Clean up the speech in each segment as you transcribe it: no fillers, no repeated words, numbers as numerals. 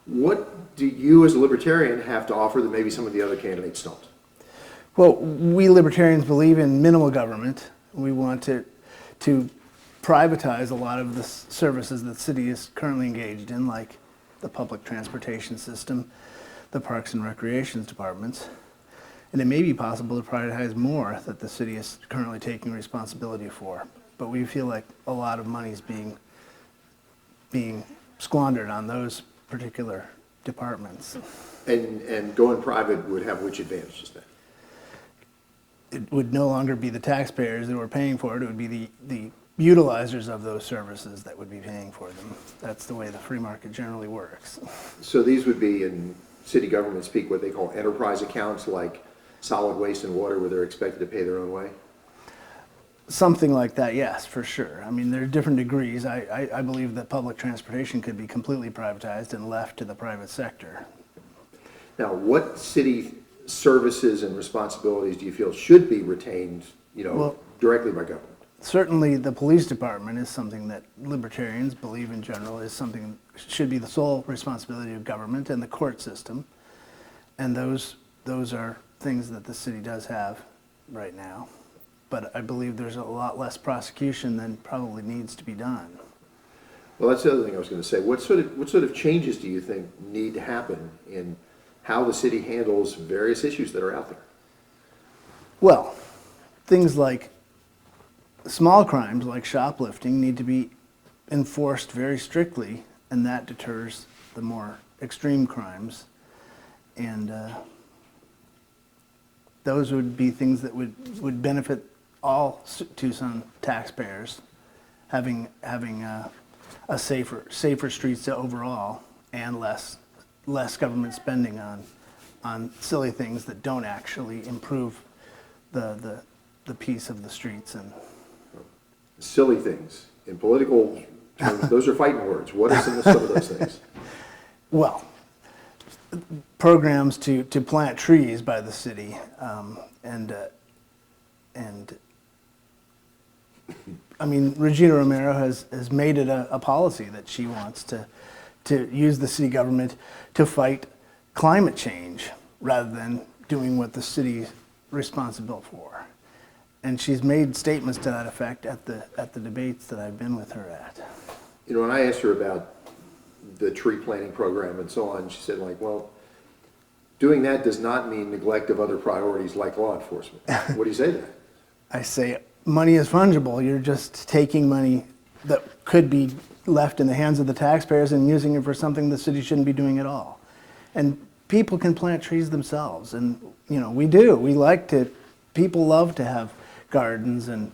What do you as a libertarian have to offer that maybe some of the other candidates don't? Well, we libertarians believe in minimal government. We want to privatize a lot of the services that the city is currently engaged in, like the public transportation system, the parks and recreations departments. And it may be possible to privatize more that the city is currently taking responsibility for. But we feel like a lot of money is being squandered on those particular departments. And going private would have which advantages then? It would no longer be the taxpayers that were paying for it. It would be the utilizers of those services that would be paying for them. That's the way the free market generally works. So these would be, in city government speak, what they call enterprise accounts, like solid waste and water, where they're expected to pay their own way? Something like that, yes, for sure. I mean, there are different degrees. I believe that public transportation could be completely privatized and left to the private sector. Now, what city services and responsibilities do you feel should be retained, directly by government? Certainly, the police department is something that libertarians believe in general is something that should be the sole responsibility of government, and the court system. And those are things that the city does have right now. But I believe there's a lot less prosecution than probably needs to be done. Well, that's the other thing I was going to say. What sort of changes do you think need to happen in how the city handles various issues that are out there? Well, things like small crimes like shoplifting need to be enforced very strictly, and that deters the more extreme crimes. And those would be things that would benefit all Tucson taxpayers, having a safer streets overall, and less government spending on silly things that don't actually improve the peace of the streets. And Silly things. In political terms, those are fighting words. What are some of those things? Well, programs to plant trees by the city, and I mean, Regina Romero has made it a policy that she wants to use the city government to fight climate change rather than doing what the city's responsible for. And she's made statements to that effect at the debates that I've been with her at. When I asked her about the tree planting program and so on, she said, well, doing that does not mean neglect of other priorities like law enforcement. What do you say to that? I say money is fungible. You're just taking money that could be left in the hands of the taxpayers and using it for something the city shouldn't be doing at all. And people can plant trees themselves, and we do. People love to have gardens and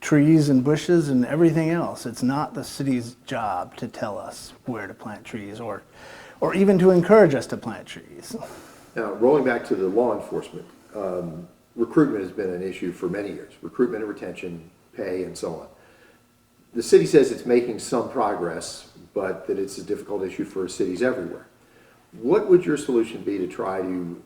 trees and bushes and everything else. It's not the city's job to tell us where to plant trees or even to encourage us to plant trees. Now, rolling back to the law enforcement, recruitment has been an issue for many years. Recruitment and retention, pay, and so on. The city says it's making some progress, but that it's a difficult issue for cities everywhere. What would your solution be to try to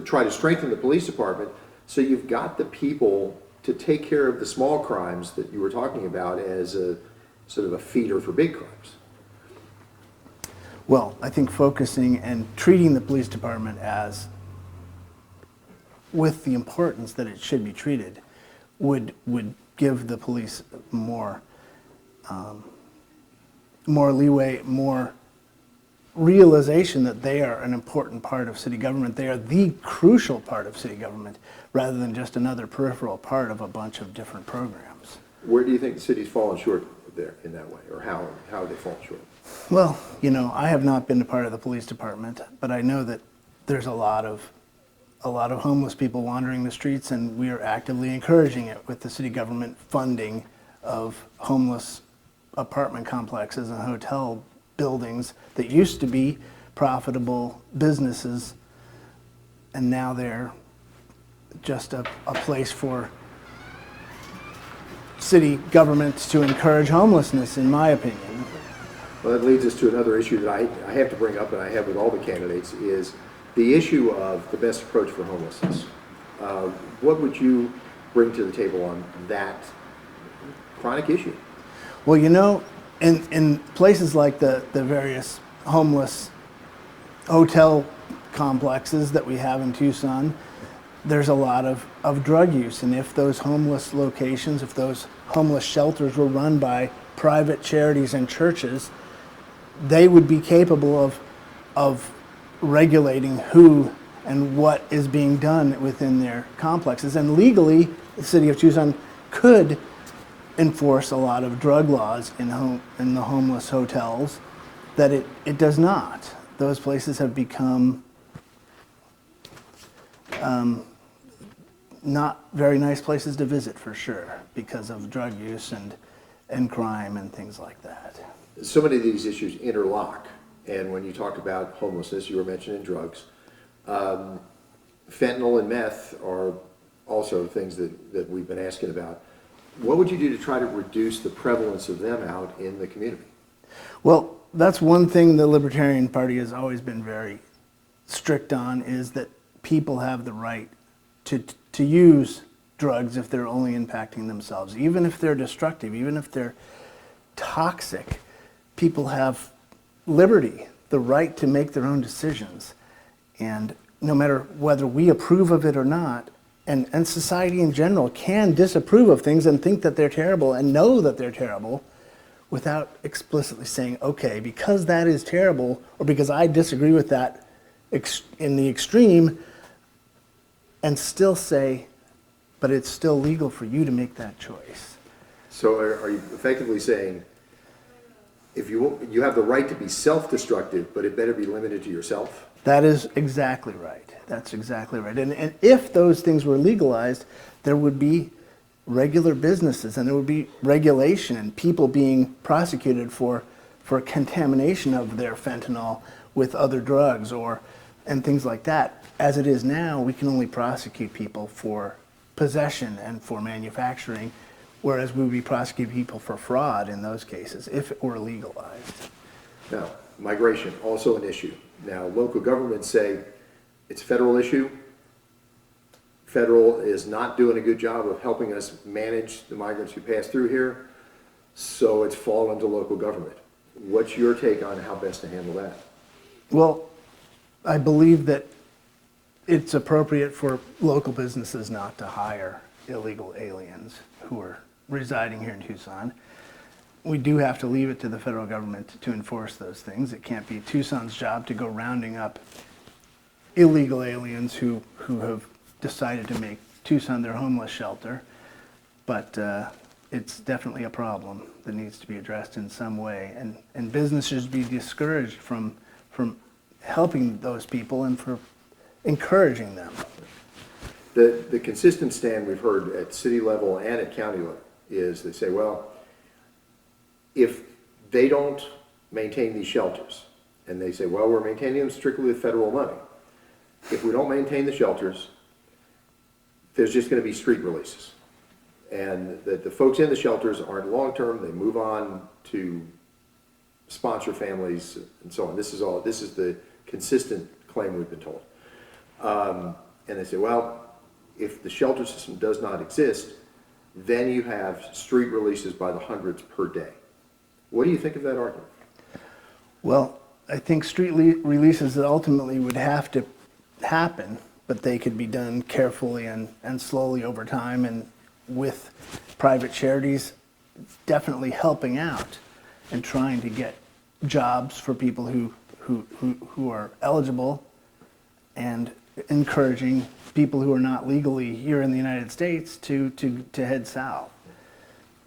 try to strengthen the police department so you've got the people to take care of the small crimes that you were talking about as a sort of a feeder for big crimes? Well, I think focusing and treating the police department as with the importance that it should be treated would give the police more leeway, more realization that they are an important part of city government. They are the crucial part of city government rather than just another peripheral part of a bunch of different programs. Where do you think the city's fallen short there in that way, or how have they fallen short? Well, I have not been a part of the police department, but I know that there's a lot of homeless people wandering the streets, and we are actively encouraging it with the city government funding of homeless apartment complexes and hotel buildings that used to be profitable businesses, and now they're just a place for city government to encourage homelessness, in my opinion. Well, that leads us to another issue that I have to bring up, and I have with all the candidates, is the issue of the best approach for homelessness. What would you bring to the table on that chronic issue? Well, in places like the various homeless hotel complexes that we have in Tucson, there's a lot of drug use. And if those homeless locations, if those homeless shelters were run by private charities and churches, they would be capable of regulating who and what is being done within their complexes. And legally, the city of Tucson could enforce a lot of drug laws in the homeless hotels that it does not. Those places have become not very nice places to visit for sure because of drug use and crime and things like that. So many of these issues interlock, and when you talk about homelessness, you were mentioning drugs. Fentanyl and meth are also things that we've been asking about. What would you do to try to reduce the prevalence of them out in the community? Well, that's one thing the Libertarian Party has always been very strict on, is that people have the right to use drugs if they're only impacting themselves. Even if they're destructive, even if they're toxic, people have liberty, the right to make their own decisions. And no matter whether we approve of it or not, and society in general can disapprove of things and think that they're terrible and know that they're terrible without explicitly saying, okay, because that is terrible, or because I disagree with that in the extreme, and still say, but it's still legal for you to make that choice. So are you effectively saying, if you have the right to be self-destructive, but it better be limited to yourself? That is exactly right. That's exactly right. And if those things were legalized, there would be regular businesses and there would be regulation and people being prosecuted for contamination of their fentanyl with other drugs and things like that. As it is now, we can only prosecute people for possession and for manufacturing, whereas we would be prosecuting people for fraud in those cases if it were legalized. Now, migration, also an issue. Now, local governments say it's a federal issue. Federal is not doing a good job of helping us manage the migrants who pass through here, so it's fallen to local government. What's your take on how best to handle that? Well, I believe that it's appropriate for local businesses not to hire illegal aliens who are residing here in Tucson. We do have to leave it to the federal government to enforce those things. It can't be Tucson's job to go rounding up illegal aliens who have decided to make Tucson their homeless shelter. But it's definitely a problem that needs to be addressed in some way. And businesses be discouraged from helping those people and for encouraging them. The consistent stand we've heard at city level and at county level is they say, well, if they don't maintain these shelters, and they say, well, we're maintaining them strictly with federal money. If we don't maintain the shelters, there's just going to be street releases. And that the folks in the shelters aren't long-term, they move on to sponsor families and so on. This is the consistent claim we've been told. And they say, well, if the shelter system does not exist, then you have street releases by the hundreds per day. What do you think of that argument? Well, I think street releases ultimately would have to happen, but they could be done carefully and slowly over time, and with private charities definitely helping out and trying to get jobs for people who are eligible, and encouraging people who are not legally here in the United States to head south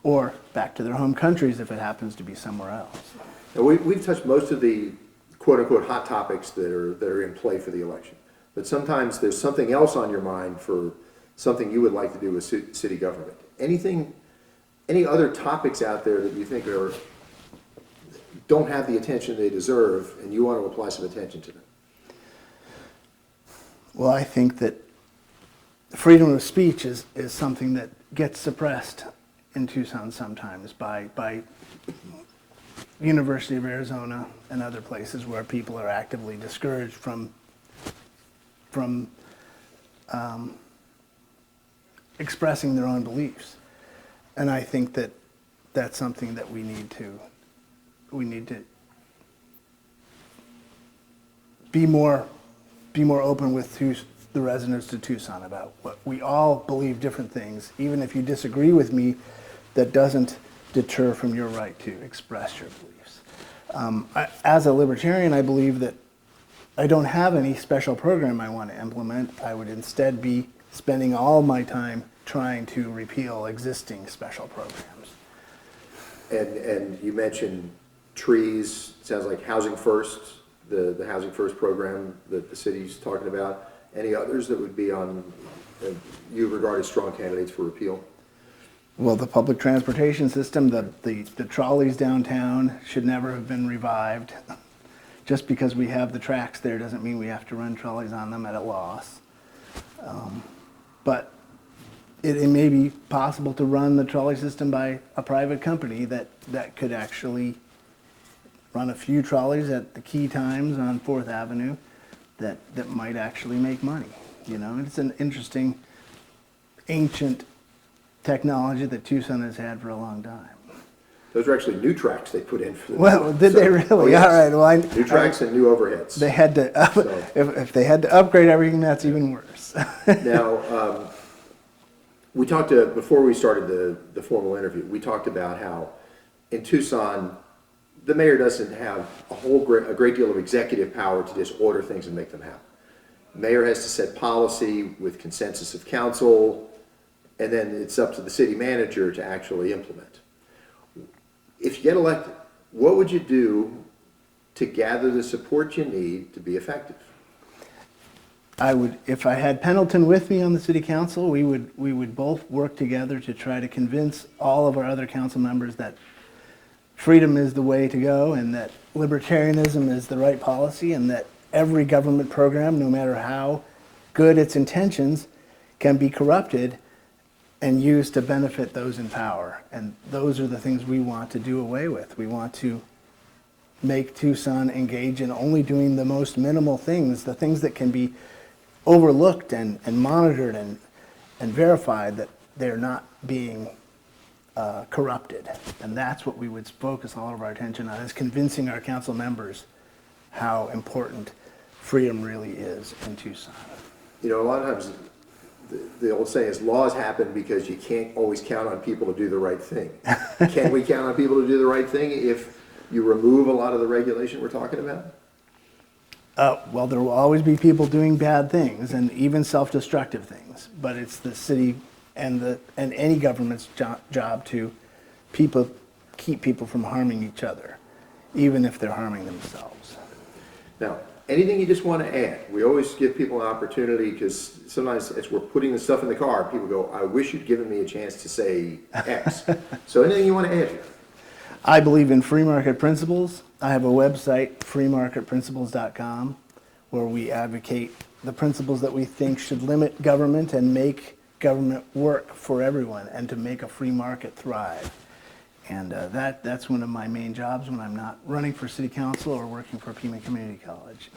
or back to their home countries if it happens to be somewhere else. Now, we've touched most of the quote-unquote hot topics that are in play for the election, but sometimes there's something else on your mind for something you would like to do with city government. Any other topics out there that you think don't have the attention they deserve and you want to apply some attention to them? Well, I think that freedom of speech is something that gets suppressed in Tucson sometimes by University of Arizona and other places where people are actively discouraged from expressing their own beliefs. And I think that that's something that we need to we need to be more open with the residents of Tucson about what we all believe different things. Even if you disagree with me, that doesn't deter from your right to express your beliefs. As a libertarian, I believe that I don't have any special program I want to implement. I would instead be spending all my time trying to repeal existing special programs. And you mentioned trees, sounds like Housing First, the Housing First program that the city's talking about. Any others that would be on, you regard as strong candidates for repeal? Well, the public transportation system, the trolleys downtown should never have been revived. Just because we have the tracks there doesn't mean we have to run trolleys on them at a loss. But it may be possible to run the trolley system by a private company that could actually run a few trolleys at the key times on 4th Avenue that might actually make money. You know, it's an interesting, ancient technology that Tucson has had for a long time. Those are actually new tracks they put in for the. Well, did they really? Oh, yes. All right. Well, new tracks and new overheads. They had to. If they had to upgrade everything, that's even worse. Now, we talked before we started the formal interview. We talked about how in Tucson, the mayor doesn't have a great deal of executive power to just order things and make them happen. The mayor has to set policy with consensus of council, and then it's up to the city manager to actually implement. If you get elected, what would you do to gather the support you need to be effective? I would, if I had Pendleton with me on the city council, we would both work together to try to convince all of our other council members that freedom is the way to go and that libertarianism is the right policy and that every government program, no matter how good its intentions, can be corrupted and used to benefit those in power. And those are the things we want to do away with. We want to make Tucson engage in only doing the most minimal things, the things that can be overlooked and monitored and verified that they're not being corrupted. And that's what we would focus all of our attention on, is convincing our council members how important freedom really is in Tucson. You know, a lot of times the old saying is laws happen because you can't always count on people to do the right thing. Can we count on people to do the right thing if you remove a lot of the regulation we're talking about? Well, there will always be people doing bad things and even self-destructive things, but it's the city and any government's job to keep people from harming each other, even if they're harming themselves. Now, anything you just want to add? We always give people an opportunity, because sometimes as we're putting the stuff in the car, people go, I wish you'd given me a chance to say X. So anything you want to add here? I believe in free market principles. I have a website, freemarketprinciples.com, where we advocate the principles that we think should limit government and make government work for everyone and to make a free market thrive. And that's one of my main jobs when I'm not running for city council or working for Pima Community College.